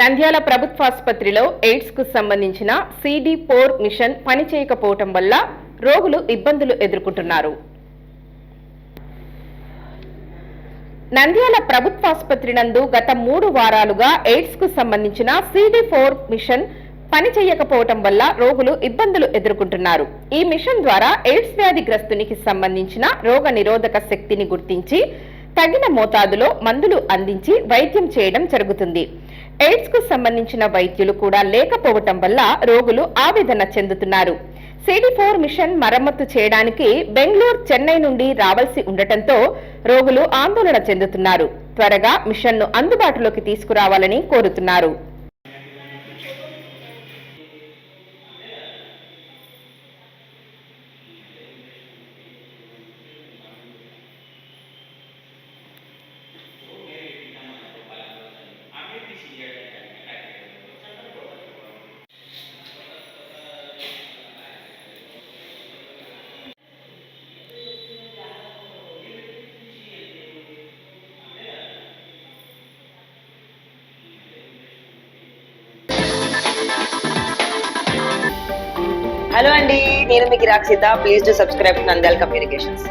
Nandyal ప్రభుత్వాసుపత్రిలో AIDS కు సంబంధించిన CD4 machine పనిచేయకపోవటం వల్ల రోగులు ఇబ్బందులు ఎదుర్కొంటున్నారు. నంద్యాల ప్రభుత్వాసుపత్రి నందు గత 3 వారాలుగా ఎయిడ్స్ కు సంబంధించిన CD4 మిషన్ పనిచేయకపోవటం వల్ల రోగులు ఇబ్బందులు ఎదుర్కొంటున్నారు. ఈ మిషన్ ద్వారా ఎయిడ్స్ వ్యాధిగ్రస్తునికి సంబంధించిన రోగ నిరోధక శక్తిని గుర్తించి తగిన మోతాదులో మందులు అందించి వైద్యం చేయడం జరుగుతుంది. ఎయిడ్స్ కు సంబంధించిన వైద్యులు కూడా లేకపోవటం వల్ల రోగులు ఆవేదన చెందుతున్నారు. CD4 మిషన్ మరమ్మతు చేయడానికి బెంగళూరు, చెన్నై నుండి రావాల్సి ఉండటంతో రోగులు ఆందోళన చెందుతున్నారు. త్వరగా మిషన్ను అందుబాటులోకి తీసుకురావాలని కోరుతున్నారు. హలో అండి, నేను మీకు Rakshitha. Please do subscribe to Nandyal communications.